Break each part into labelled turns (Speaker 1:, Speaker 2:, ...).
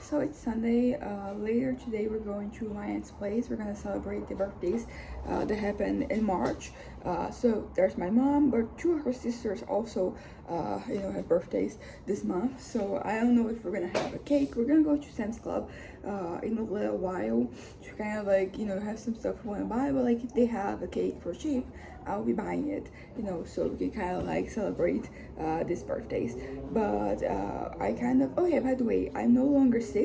Speaker 1: So it's Sunday. Later today, we're going to my aunt's place. We're gonna celebrate the birthdays that happened in March. So there's my mom, but two of her sisters also, have birthdays this month. So I don't know if we're gonna have a cake. We're gonna go to Sam's Club in a little while to kind of have some stuff we wanna buy. But like if they have a cake for cheap, I'll be buying it. So we can kind of celebrate these birthdays. But I kind of, oh yeah, by the way, I'm no longer sick.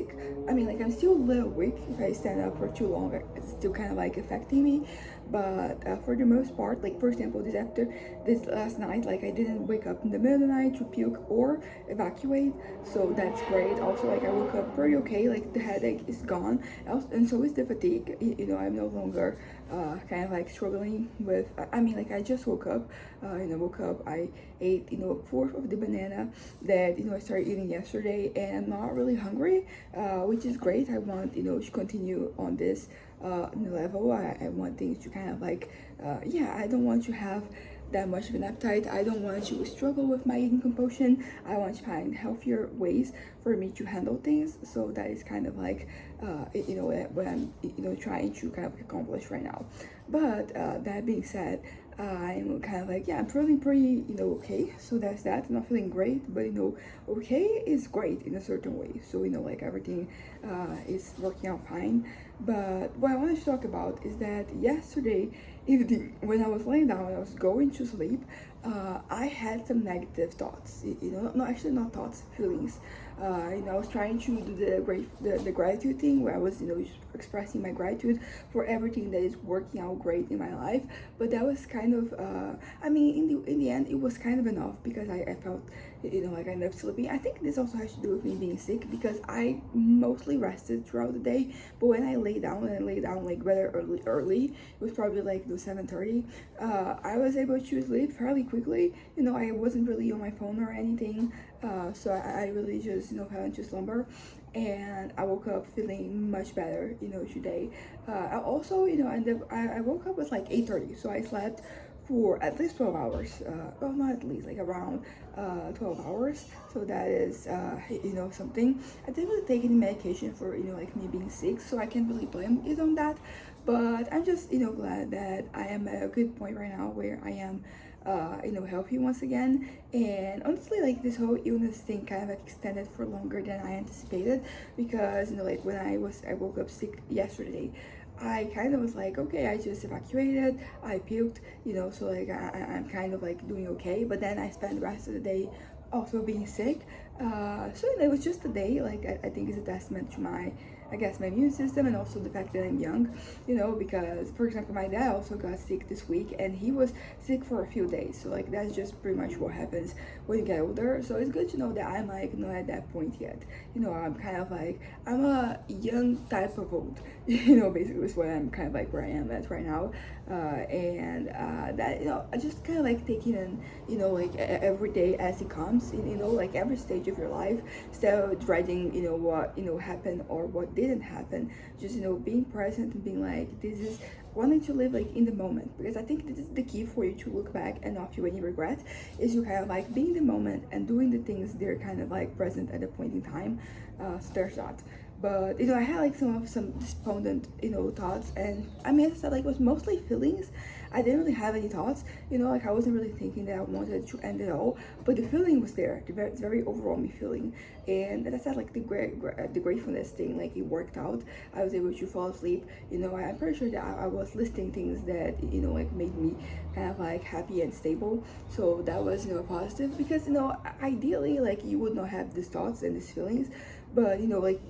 Speaker 1: I mean, I'm still a little weak. If I stand up for too long, it's still kind of affecting me. But for the most part, for example, this last night, I didn't wake up in the middle of the night to puke or evacuate, so that's great. Also, I woke up pretty okay. The headache is gone, and so is the fatigue. I'm no longer kind of struggling with. I mean, I just woke up. I ate a fourth of the banana that I started eating yesterday, and I'm not really hungry, which is great. I want to continue on this level. I want things to kind of I don't want to have that much of an appetite. I don't want to struggle with my eating compulsion. I want to find healthier ways for me to handle things. So that is kind of what I'm trying to kind of accomplish right now. But that being said, I'm kind of I'm feeling pretty okay. So that's that. I'm not feeling great, but okay is great in a certain way. So everything is working out fine. But what I wanted to talk about is that yesterday evening, when I was laying down and I was going to sleep, I had some negative thoughts. No, actually not thoughts, feelings. I was trying to do the gratitude thing where I was expressing my gratitude for everything that is working out great in my life. But that was kind of in the end it was kind of enough because I felt I ended up sleeping. I think this also has to do with me being sick because I mostly rested throughout the day. But when I lay down rather early, it was probably 7:30. I was able to sleep fairly quickly. I wasn't really on my phone or anything. So I really just fell into slumber, and I woke up feeling much better today. I also I woke up with 8:30, so I slept for at least 12 hours. Well, not at least, around 12 hours. So that is something. I didn't really take any medication for me being sick, so I can't really blame it on that. But I'm just glad that I am at a good point right now where I am healthy once again. And honestly, this whole illness thing kind of extended for longer than I anticipated because when I woke up sick yesterday, I kind of was okay, I just evacuated, I puked, so I'm kind of doing okay. But then I spent the rest of the day also being sick. So it was just a day. I think it's a testament to my immune system, and also the fact that I'm young, because for example, my dad also got sick this week and he was sick for a few days. So that's just pretty much what happens when you get older. So it's good to know that I'm not at that point yet. I'm kind of I'm a young type of old, basically is what I'm kind of where I am at right now. And that I just kind of taking in every day as it comes, every stage of your life, instead of dreading what happened or what didn't happen. Just being present and being this is wanting to live in the moment, because I think this is the key for you to look back and not feel any regret, is you kind of being in the moment and doing the things that are kind of present at a point in time. So there's that. But I had some despondent thoughts, and I mean, as I said, it was mostly feelings. I didn't really have any thoughts, I wasn't really thinking that I wanted to end it all, but the feeling was there, the very overwhelming feeling. And as I said, the gratefulness thing, it worked out. I was able to fall asleep. I'm pretty sure that I was listing things that made me kind of happy and stable. So that was positive, because ideally you would not have these thoughts and these feelings. But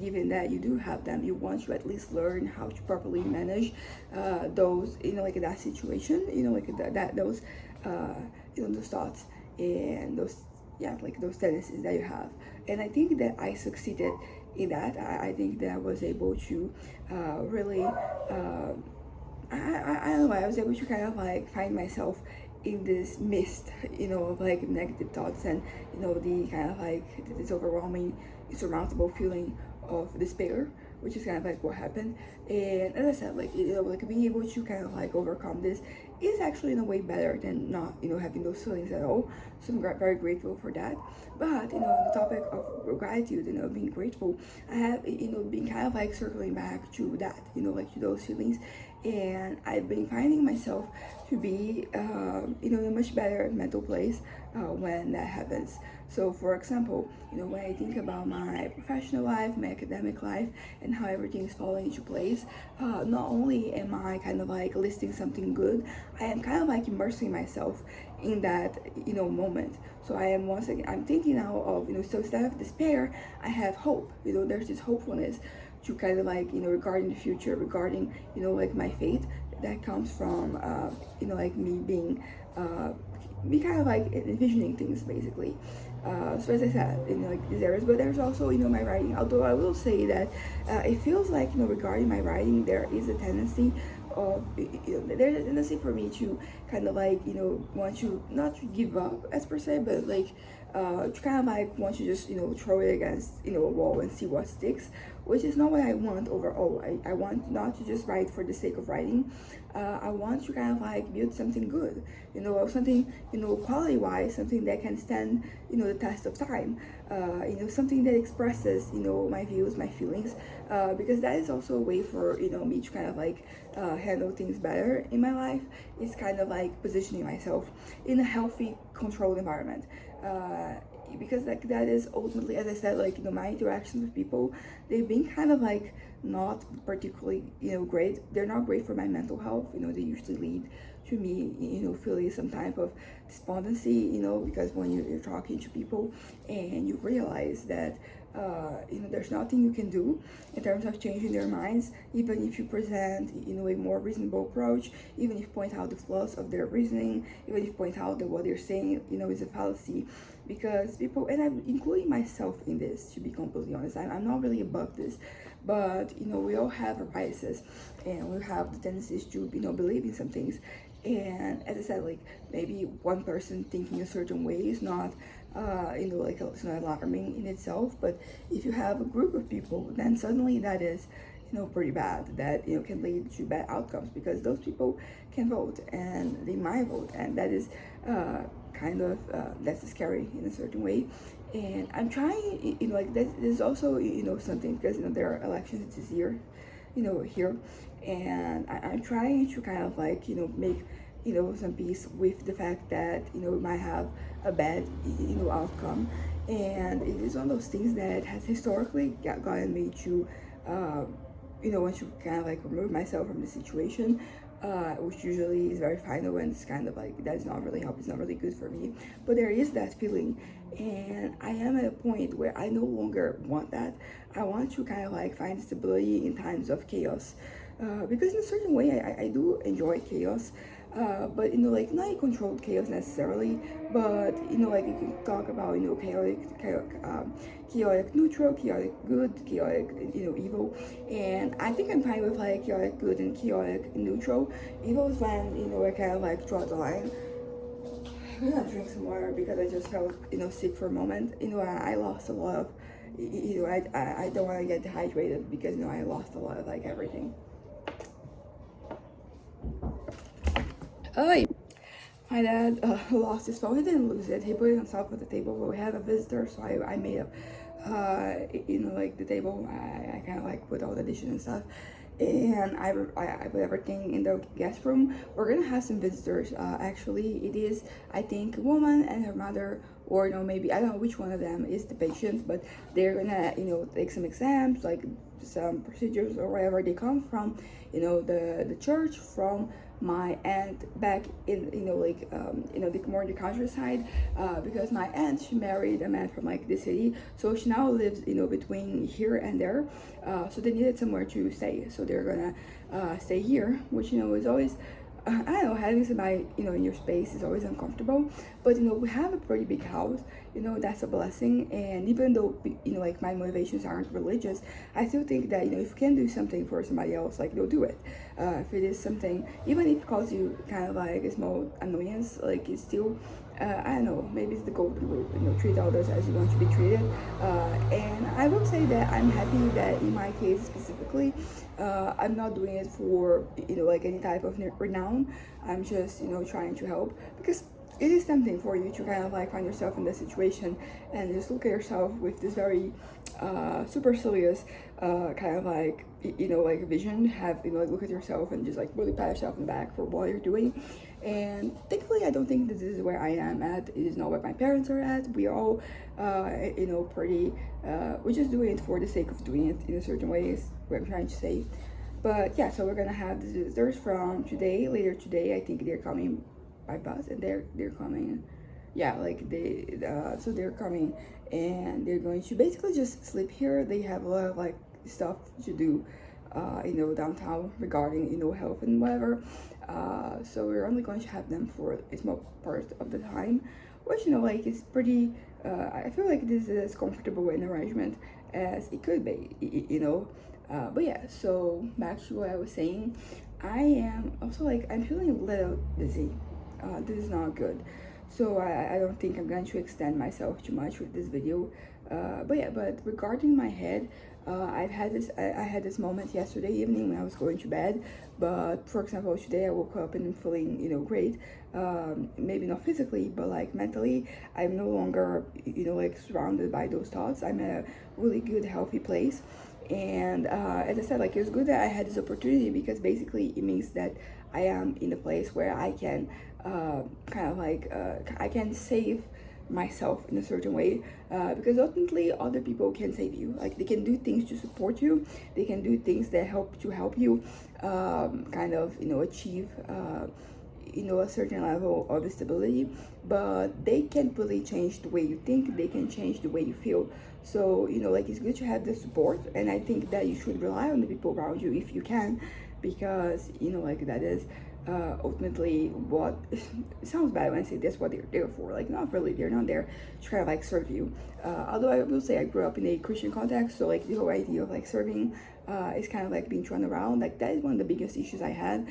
Speaker 1: given that you do have them, you want to at least learn how to properly manage those that situation, those those thoughts and those those tendencies that you have. And I think that I succeeded in that. I think that I was able to really I don't know, I was able to kind of find myself in this mist, of negative thoughts, and the kind of this overwhelming, insurmountable feeling of despair, which is kind of what happened. And as I said, being able to kind of overcome this is actually in a way better than not, having those feelings at all. So I'm very grateful for that. But on the topic of gratitude, being grateful, I have, been kind of like circling back to that, like to those feelings. And I've been finding myself to be, in a much better mental place when that happens. So, for example, when I think about my professional life, my academic life, and how everything is falling into place, not only am I kind of like listing something good, I am kind of like immersing myself in that, moment. So I am once again, I'm thinking now of, so instead of despair, I have hope. There's this hopefulness to kind of like, regarding the future, regarding, like my faith that comes from, like me being, be kind of like envisioning things basically. So as I said, like these areas, but there's also, my writing. Although I will say that it feels like, regarding my writing, there is a tendency of, there's a tendency for me to kind of like, want to not to give up as per se, but like to kind of like want to just, throw it against, a wall and see what sticks, which is not what I want overall. I want not to just write for the sake of writing. I want to kind of like build something good, something, quality wise, something that can stand, the test of time, something that expresses, my views, my feelings, because that is also a way for, me to kind of like handle things better in my life. It's kind of like positioning myself in a healthy, controlled environment. Because like that is ultimately, as I said, like my interactions with people, they've been kind of like not particularly great. They're not great for my mental health. They usually lead to me feeling some type of despondency, because when you're talking to people and you realize that there's nothing you can do in terms of changing their minds, even if you present a more reasonable approach, even if you point out the flaws of their reasoning, even if you point out that what they're saying is a fallacy. Because people, and I'm including myself in this, to be completely honest, I'm not really above this, but we all have our biases and we have the tendencies to believe in some things. And as I said, like maybe one person thinking a certain way is not like it's not alarming in itself, but if you have a group of people, then suddenly that is pretty bad. That can lead to bad outcomes, because those people can vote and they might vote, and that is kind of that's scary in a certain way. And I'm trying, like there's also something, because there are elections this year, here, and I'm trying to kind of like make some peace with the fact that we might have a bad outcome. And it is one of those things that has historically gotten me to want to kind of like remove myself from the situation, which usually is very final, and it's kind of like that's not really help. It's not really good for me. But there is that feeling, and I am at a point where I no longer want that. I want to kind of like find stability in times of chaos, because in a certain way I do enjoy chaos. But like not a controlled chaos necessarily, but like you can talk about chaotic neutral, chaotic good, chaotic evil. And I think I'm fine with like chaotic good and chaotic neutral. Evil is when I kind of like draw the line. I'm gonna drink some water because I just felt sick for a moment. I lost a lot of I don't want to get dehydrated, because I lost a lot of like everything. Oh, my dad lost his phone. He didn't lose it. He put it on top of the table, but we had a visitor, so I made up, like the table. I kind of like put all the dishes and stuff, and I put everything in the guest room. We're gonna have some visitors. Actually, it is, I think, a woman and her mother, or maybe I don't know which one of them is the patient, but they're gonna take some exams, like some procedures or wherever they come from. The church from my aunt back in the more the countryside, because my aunt, she married a man from like the city, so she now lives between here and there, so they needed somewhere to stay, so they're gonna stay here, which is always I don't know, having somebody in your space is always uncomfortable, but we have a pretty big house, that's a blessing. And even though like my motivations aren't religious, I still think that if you can do something for somebody else, like do it. If it is something, even if it causes you kind of like a small annoyance, like it's still I don't know, maybe it's the golden rule, treat others as you want to be treated. And I will say that I'm happy that in my case specifically, I'm not doing it for, like any type of renown. I'm just, trying to help because it is tempting for you to kind of like find yourself in this situation and just look at yourself with this very supercilious kind of like like vision, have like look at yourself and just like really pat yourself in the back for what you're doing. And thankfully I don't think this is where I am at. It is not where my parents are at. We are all pretty we're just doing it for the sake of doing it in a certain way is what I'm trying to say. But yeah, so we're gonna have the visitors from today, later today. I think they're coming by bus, and they're coming, yeah, like so they're coming, and they're going to basically just sleep here. They have a lot of like stuff to do, downtown regarding health and whatever. So we're only going to have them for a small part of the time, which like is pretty. I feel like this is as comfortable an arrangement as it could be. But yeah, so back to what I was saying, I am also like I'm feeling a little dizzy. This is not good, so I don't think I'm going to extend myself too much with this video. But yeah, but regarding my head, I had this moment yesterday evening when I was going to bed. But for example, today I woke up and I'm feeling great. Maybe not physically, but like mentally, I'm no longer like surrounded by those thoughts. I'm in a really good, healthy place. And as I said, like it's good that I had this opportunity because basically it means that I am in a place where I can kind of like I can save myself in a certain way, because ultimately other people can save you. Like they can do things to support you, they can do things that help you kind of achieve a certain level of stability, but they can't really change the way you think, they can change the way you feel. So like it's good to have the support, and I think that you should rely on the people around you if you can, because like that is ultimately what it sounds bad when I say that's what they're there for. Like not really, they're not there to kind of like serve you. Although I will say I grew up in a Christian context, so like the whole idea of like serving is kind of like being thrown around. Like that is one of the biggest issues I had.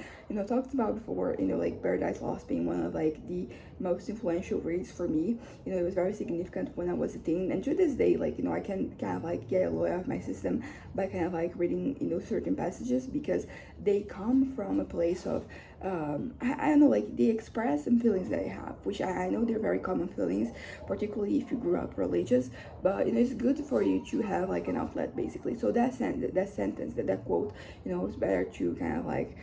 Speaker 1: Talked about before. Like Paradise Lost being one of like the most influential reads for me. It was very significant when I was a teen, and to this day, like I can kind of like get a lot out of my system by kind of like reading certain passages because they come from a place of I don't know, like they express some feelings that I have, which I know they're very common feelings, particularly if you grew up religious. But it's good for you to have like an outlet, basically. So that sentence, that quote, it's better to kind of like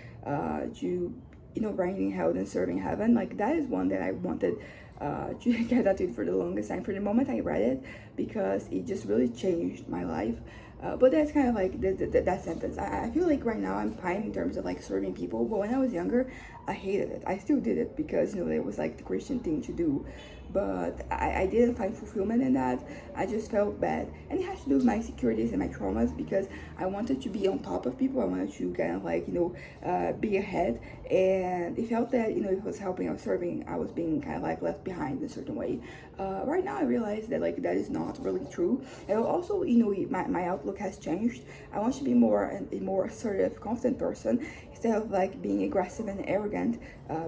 Speaker 1: to reigning hell than serving heaven. Like that is one that I wanted to get tattooed for the longest time. For the moment I read it, because it just really changed my life. But that's kind of like that sentence. I feel like right now I'm fine in terms of like serving people, but when I was younger, I hated it. I still did it because it was like the Christian thing to do, but I didn't find fulfillment in that. I just felt bad, and it has to do with my insecurities and my traumas because I wanted to be on top of people. I wanted to kind of like be ahead, and it felt that if it was helping or serving, I was being kind of like left behind in a certain way. Right now I realize that like that is not really true, and also my outlook has changed. I want to be a more assertive, confident person instead of like being aggressive and arrogant,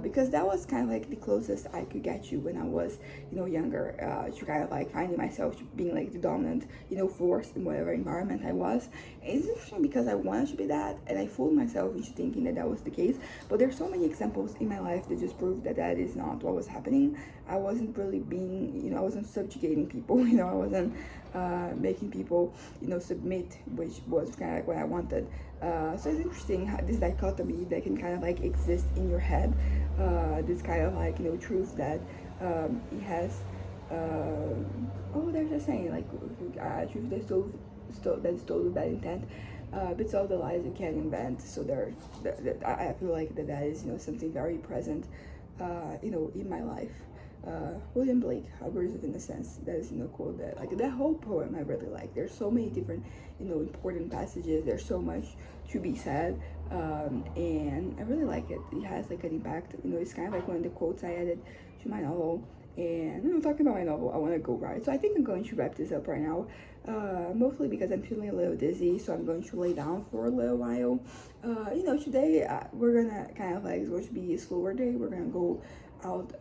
Speaker 1: because that was kind of like the closest I could get you when I was younger, to kind of like finding myself being like the dominant force in whatever environment I was. And it's interesting because I wanted to be that, and I fooled myself into thinking that was the case, but there's so many examples in my life that just prove that that is not what was happening. I wasn't really being I wasn't subjugating people. I wasn't making people submit, which was kind of like what I wanted. So it's interesting how this dichotomy that can kind of like exist in your head, this kind of like truth that it has. There's a saying like truth that's told with bad intent, but all the lies you can invent. So I feel like that is something very present in my life. William Blake, Algorithm of Innocence, that is quote that like that whole poem I really like. There's so many different important passages. There's so much to be said, and I really like it. It has like an impact. It's kind of like one of the quotes I added to my novel. And talking about my novel, I want to go right. So I think I'm going to wrap this up right now, mostly because I'm feeling a little dizzy, so I'm going to lay down for a little while. Today we're gonna kind of like, it's going to be a slower day. We're gonna go out,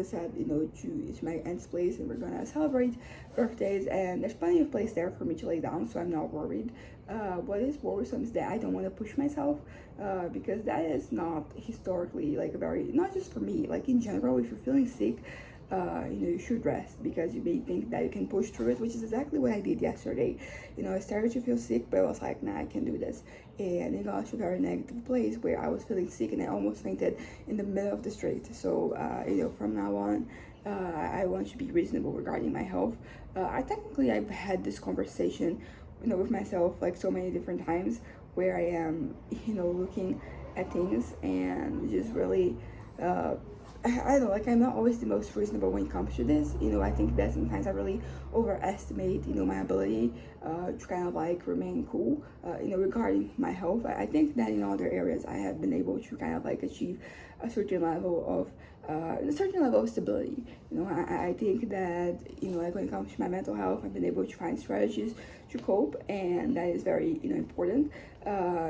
Speaker 1: said, to my aunt's place, and we're gonna celebrate birthdays. And there's plenty of place there for me to lay down, so I'm not worried. What is worrisome is that I don't want to push myself, because that is not historically like a very, not just for me, like in general. If you're feeling sick, you should rest, because you may think that you can push through it, which is exactly what I did yesterday. I started to feel sick, but I was like, nah, I can do this. And it got to a very negative place where I was feeling sick and I almost fainted in the middle of the street. So, from now on, I want to be reasonable regarding my health. I've had this conversation, with myself like so many different times, where I am, looking at things and just really, I don't know, like I'm not always the most reasonable when it comes to this. I think that sometimes I really overestimate, my ability to kind of like remain cool, regarding my health. I think that in other areas I have been able to kind of like achieve a certain level of stability. I think that, like when it comes to my mental health, I've been able to find strategies to cope, and that is very, important,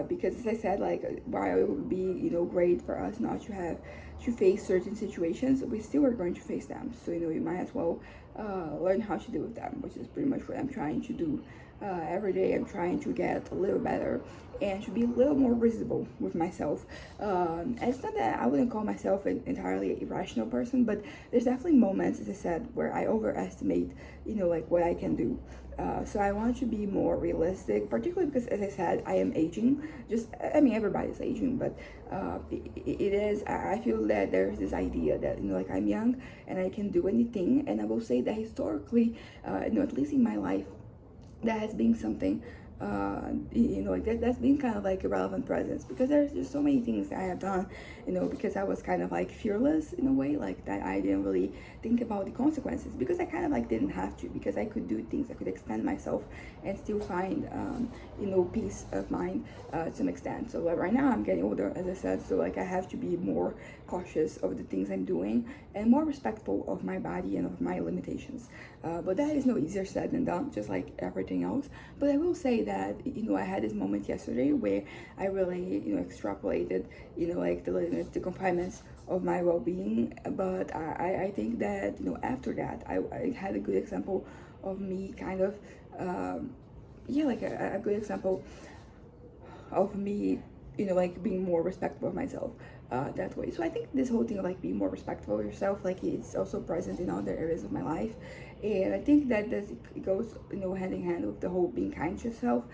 Speaker 1: because as I said, like while it would be, great for us not to have to face certain situations, we still are going to face them. So, you might as well learn how to deal with them, which is pretty much what I'm trying to do. Every day I'm trying to get a little better and to be a little more reasonable with myself. And it's not that I wouldn't call myself an entirely irrational person, but there's definitely moments, as I said, where I overestimate, like what I can do. So I want to be more realistic, particularly because, as I said, I am aging. Everybody's aging, but it is. I feel that there's this idea that, like I'm young and I can do anything, and I will say that historically, at least in my life, that has been something, like that's been kind of like a relevant presence, because there's just so many things that I have done, because I was kind of like fearless in a way, like that I didn't really think about the consequences, because I kind of like didn't have to, because I could do things, I could extend myself and still find, peace of mind, to some extent. So like right now I'm getting older, as I said, so like I have to be more cautious of the things I'm doing and more respectful of my body and of my limitations. But that is no easier said than done, just like everything else. But I will say that, I had this moment yesterday where I really, extrapolated, like the limits, the confinements of my well-being. But I think that, after that, I had a good example of me kind of, like a good example of me, like being more respectful of myself, that way. So I think this whole thing of like being more respectful of yourself, like it's also present in other areas of my life. And I think that it goes, hand in hand with the whole being kind to yourself,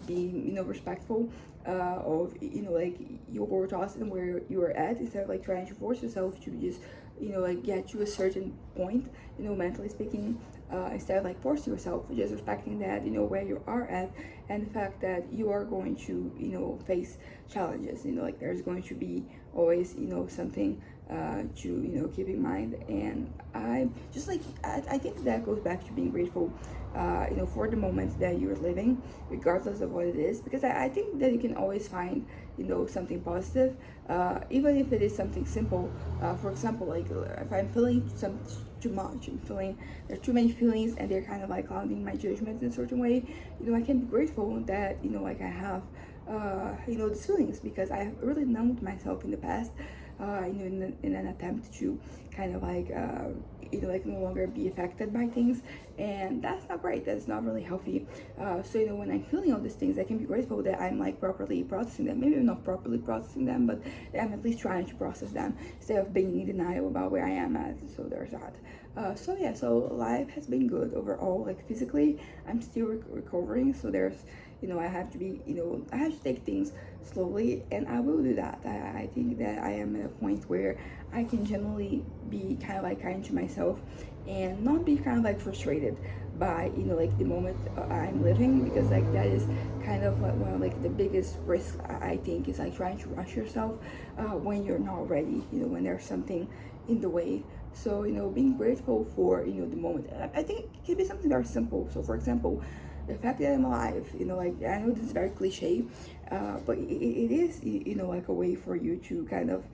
Speaker 1: being, respectful, of, like your thoughts and where you're at, instead of like trying to force yourself to just, like get to a certain point, mentally speaking, instead of like forcing yourself, just respecting that, where you are at, and the fact that you are going to, face challenges, like there's going to be always, something to, keep in mind. And I just like, I think that goes back to being grateful, for the moments that you're living, regardless of what it is, because I think that you can always find, something positive, even if it is something simple. For example, like if I'm feeling too much, I'm feeling there are too many feelings and they're kind of like clouding my judgment in a certain way, I can be grateful that, like I have, these feelings, because I have really numbed myself in the past, in an attempt to kind of like, like no longer be affected by things, and that's not great. That's not really healthy. So when I'm feeling all these things, I can be grateful that I'm like properly processing them. Maybe I'm not properly processing them, but I'm at least trying to process them instead of being in denial about where I am at. So there's that. So life has been good overall. Like physically, I'm still recovering. So there's, I have to be, I have to take things slowly, and I will do that. I think that I am at a point where I can generally be kind of like kind to myself and not be kind of like frustrated by, like the moment I'm living, because like that is kind of like one of like the biggest risks, I think, is like trying to rush yourself when you're not ready, when there's something in the way. So, being grateful for, the moment. I think it can be something very simple. So, for example, the fact that I'm alive, like I know this is very cliche, but it is, like a way for you to kind of,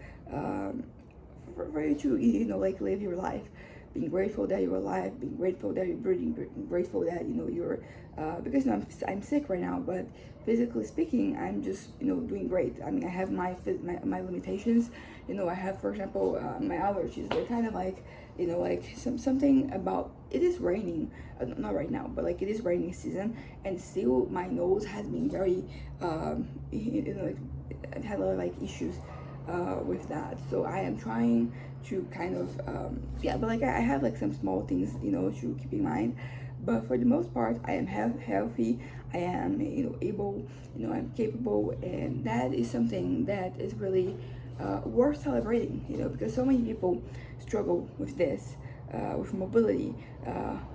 Speaker 1: for you to, like live your life. being grateful that you're alive, being grateful that you're breathing, being grateful that you're because I'm sick right now, but physically speaking, I'm just doing great. I mean, I have my limitations. I have, for example, my allergies. They're kind of like like something about it is raining, not right now, but like it is raining season, and still my nose has been very like I had a lot of like issues with that. So I am trying to kind of yeah, but like I have like some small things to keep in mind. But for the most part, I am healthy. I am able. I'm capable, and that is something that is really worth celebrating. Because so many people struggle with this, with mobility,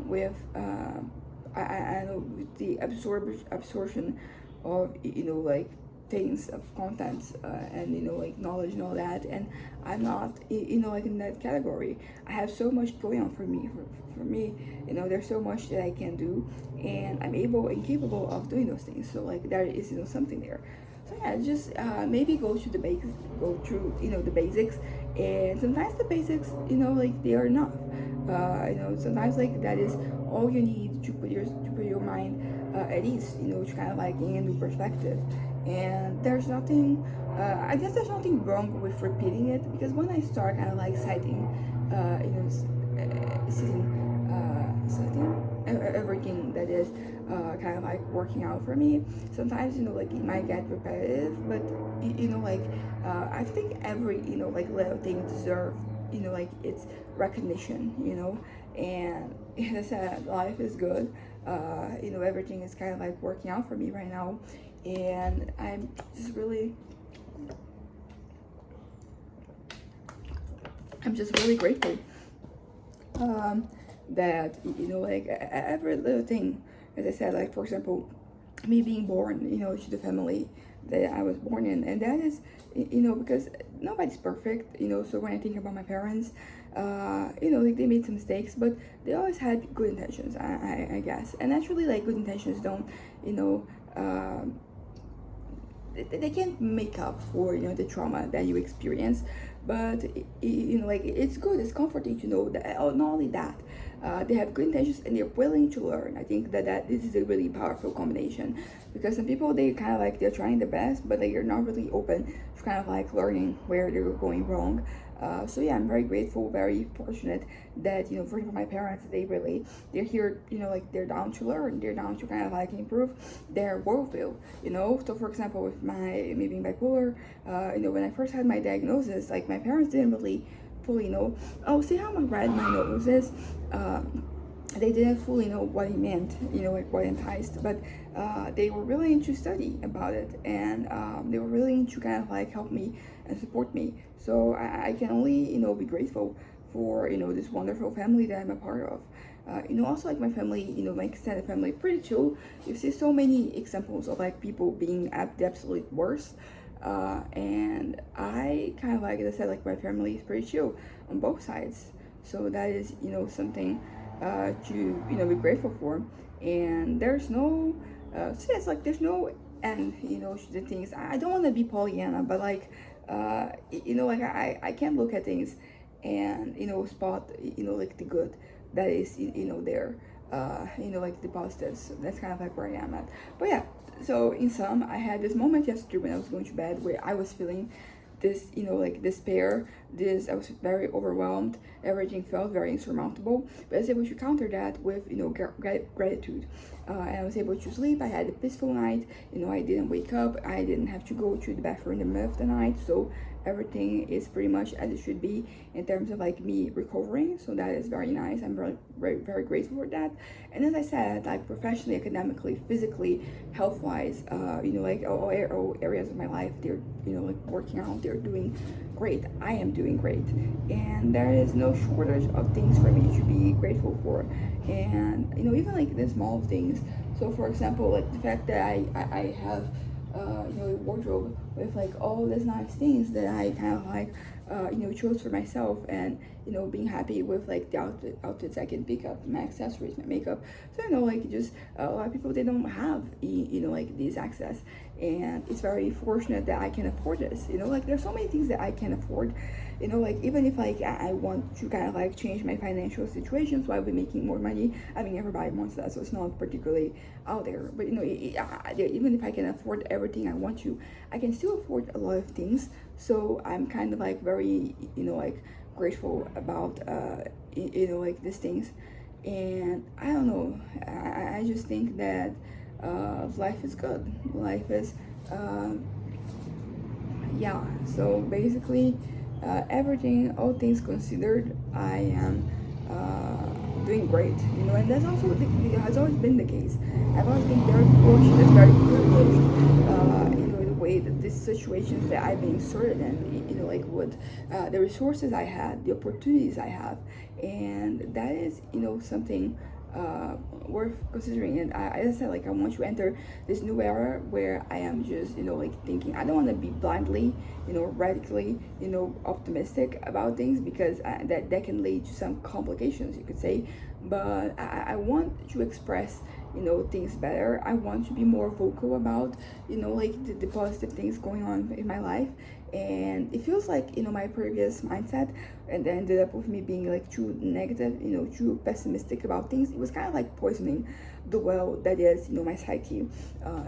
Speaker 1: with I know with the absorption of like things of content and like knowledge and all that, and I'm not like in that category. I have so much going on for me. For me, there's so much that I can do, and I'm able and capable of doing those things. So like there is something there. So yeah, just maybe go to the basics, go through the basics, and sometimes the basics like they are enough. Sometimes like that is all you need to put your mind at ease. To kind of like gain a new perspective. And there's nothing. I guess there's nothing wrong with repeating it, because when I start kind of like citing, citing everything that is kind of like working out for me. Sometimes like it might get repetitive, but like I think every like little thing deserves like its recognition. And as I said, life is good. Everything is kind of like working out for me right now, and I'm just really grateful that like every little thing, as I said, like for example, me being born to the family that I was born in, and that is because nobody's perfect. So when I think about my parents, like they made some mistakes, but they always had good intentions, I guess. And naturally, like good intentions don't they can't make up for the trauma that you experience, but like it's good, it's comforting to know that not only that they have good intentions and they're willing to learn. I think that this is a really powerful combination, because some people, they kind of like they're trying their best, but they're not really open to kind of like learning where they're going wrong. So yeah, I'm very grateful, very fortunate that for example, my parents, they're here, like they're down to learn, they're down to kind of like improve their worldview. So for example, with me being bipolar, when I first had my diagnosis, like my parents didn't really fully know. Oh, see how red my nose is? They didn't fully know what it meant, like what enticed, but they were willing to study about it, and they were willing to kind of like help me and support me. So I can only, be grateful for, this wonderful family that I'm a part of. Also like my family, my extended family, pretty chill. You see so many examples of like people being at the absolute worst. And I kind of like, as I said, like my family is pretty chill on both sides. So that is, something to be grateful for. And there's no so it's like there's no end to the things. I don't want to be Pollyanna, but like like I can't look at things and spot like the good that is there, like the positives. So that's kind of like where I am at. But yeah, so in sum, I had this moment yesterday when I was going to bed where I was feeling this like despair. I was very overwhelmed. Everything felt very insurmountable, but I was able to counter that with gratitude, and I was able to sleep. I had a peaceful night. I didn't wake up. I didn't have to go to the bathroom in the middle of the night. So everything is pretty much as it should be in terms of like me recovering. So that is very nice. I'm very, very, very grateful for that. And as I said, like professionally, academically, physically, health wise, like all areas of my life, they're like working out, they're doing great. I am doing great, and there is no shortage of things for me to be grateful for. And even like the small things. So for example, like the fact that I have a wardrobe with like all these nice things that I kind of like chose for myself, and being happy with like the outfits I can pick up, my accessories, my makeup. So like just a lot of people, they don't have like these access, and it's very fortunate that I can afford this. Like there's so many things that I can afford, you know, like even if like I want to kind of like change my financial situation so I'll be making more money. I mean, everybody wants that, so it's not particularly out there. But you know, even if I can afford everything I want to, I can still afford a lot of things. So I'm kind of like very, you know, like grateful about you know, like these things. And I don't know, I just think that life is good. Life is uh, yeah. So basically, everything, all things considered, I am doing great, you know. And that's also has always been the case. I've always been very fortunate, very privileged, you know, in the way that these situations that I've been inserted in, you know, like with the resources I had, the opportunities I have. And that is, you know, something worth considering. And as I said, like I want to enter this new era where I am just, you know, like thinking I don't want to be blindly, you know, radically, you know, optimistic about things, because that can lead to some complications, you could say. But I want to express, you know, things better. I want to be more vocal about, you know, like the positive things going on in my life. And it feels like, you know, my previous mindset and then ended up with me being like too negative, you know, too pessimistic about things. It was kind of like poisoning the well that is, you know, my psyche.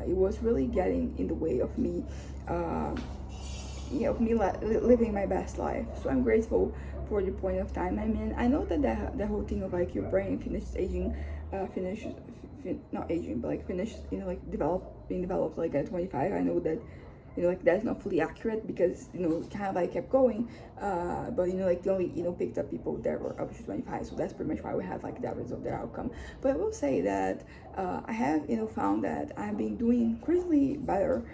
Speaker 1: It was really getting in the way of me, yeah, of me living my best life. So I'm grateful for the point of time I'm in. I know that the whole thing of like your brain finished aging, not aging, but like finished, you know, like being developed like at 25. I know that, you know, like that's not fully accurate, because, you know, kind of like kept going, but you know, like they only, you know, picked up people that were up to 25, so that's pretty much why we have like that result, that outcome. But I will say that I have, you know, found that I've been doing increasingly better,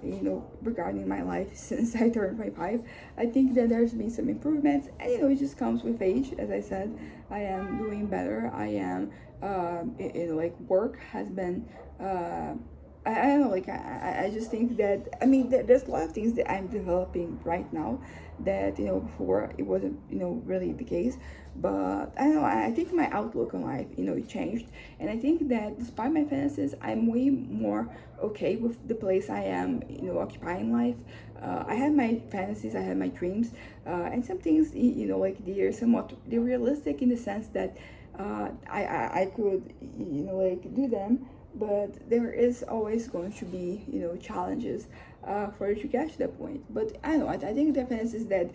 Speaker 1: you know, regarding my life since I turned 25. I think that there's been some improvements, and you know, it just comes with age. As I said, I am doing better. I am, you know, like work has been I don't know, like I just think that, I mean, there's a lot of things that I'm developing right now that, you know, before it wasn't, you know, really the case. But I don't know, I think my outlook on life, you know, it changed. And I think that despite my finances, I'm way more okay with the place I am, you know, occupying life. I have my fantasies, I have my dreams, and some things, you know, like they're realistic in the sense that I could, you know, like do them, but there is always going to be, you know, challenges for you to get to that point. But I don't know, I think the fantasies that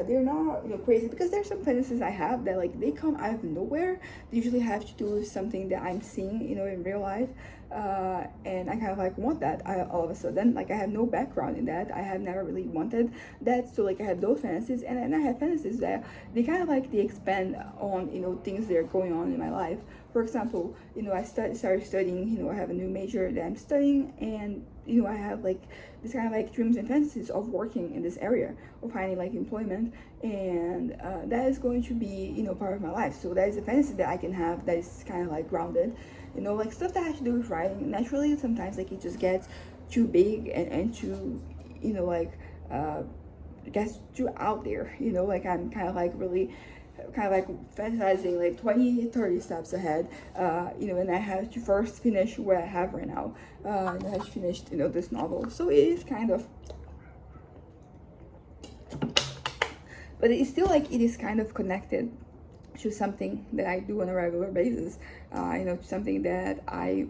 Speaker 1: they're not, you know, crazy, because there's some fantasies I have that like they come out of nowhere. They usually have to do with something that I'm seeing, you know, in real life, and I kind of like want that. All of a sudden, like I have no background in that, I have never really wanted that, so like I have those fantasies. And then I have fantasies that they kind of like they expand on, you know, things that are going on in my life. For example, you know, I started studying, you know, I have a new major that I'm studying, and you know, I have like this kind of like dreams and fantasies of working in this area, of finding like employment, and that is going to be, you know, part of my life. So that is a fantasy that I can have that is kind of like grounded, you know, like stuff that has to do with writing. Naturally, sometimes like it just gets too big and too, you know, like it gets too out there, you know, like I'm kind of like really kind of like fantasizing like 20-30 steps ahead, you know, and I have to first finish what I have right now, and I have finished, you know, this novel. So it is kind of, but it's still like it is kind of connected to something that I do on a regular basis, you know, something that I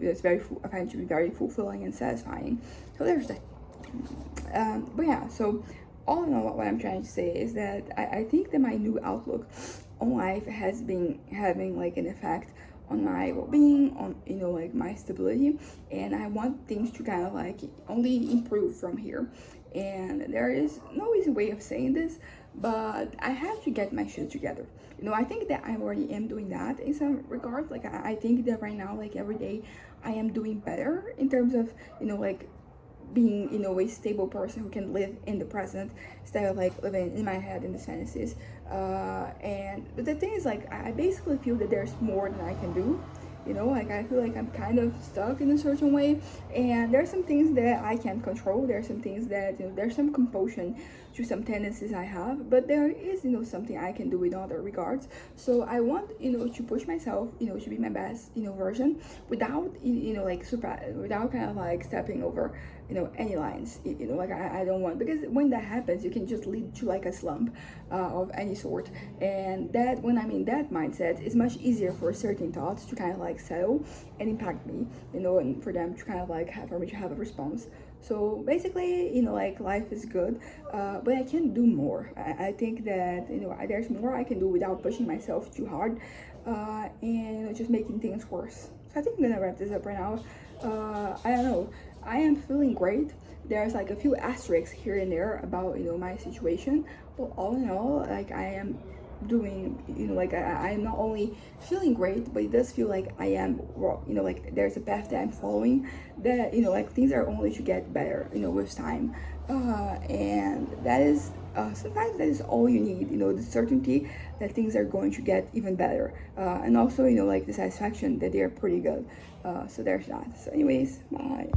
Speaker 1: find to be very fulfilling and satisfying. So there's that. But yeah, so all in all, what I'm trying to say is that I think that my new outlook on life has been having like an effect on my well-being, on, you know, like my stability, and I want things to kind of like only improve from here. And there is no easy way of saying this, but I have to get my shit together. You know, I think that I already am doing that in some regard. Like I think that right now, like every day, I am doing better in terms of, you know, like being, you know, a stable person who can live in the present instead of like living in my head in these fantasies. But the thing is, like I basically feel that there's more than I can do. You know, like I feel like I'm kind of stuck in a certain way, and there's some things that I can't control. There's some things that, you know, there's some compulsion to some tendencies I have, but there is, something I can do in other regards. So I want, to push myself, to be my best, version without, like super, without kind of like stepping over, any lines, like I don't want, because when that happens, you can just lead to like a slump of any sort. And that, when I'm in that mindset, it's much easier for certain thoughts to kind of like settle and impact me, and for them to kind of like for me to have a response. So basically, like life is good, but I can do more. I think that, there's more I can do without pushing myself too hard, and just making things worse. So I think I'm gonna wrap this up right now. I don't know. I am feeling great. There's like a few asterisks here and there about, my situation, but all in all, like I am doing, like I'm not only feeling great, but it does feel like I am, like there's a path that I'm following, that, like things are only to get better, with time. And that is, sometimes that is all you need, the certainty that things are going to get even better, and also, like the satisfaction that they're pretty good. So there's that. So anyways, bye.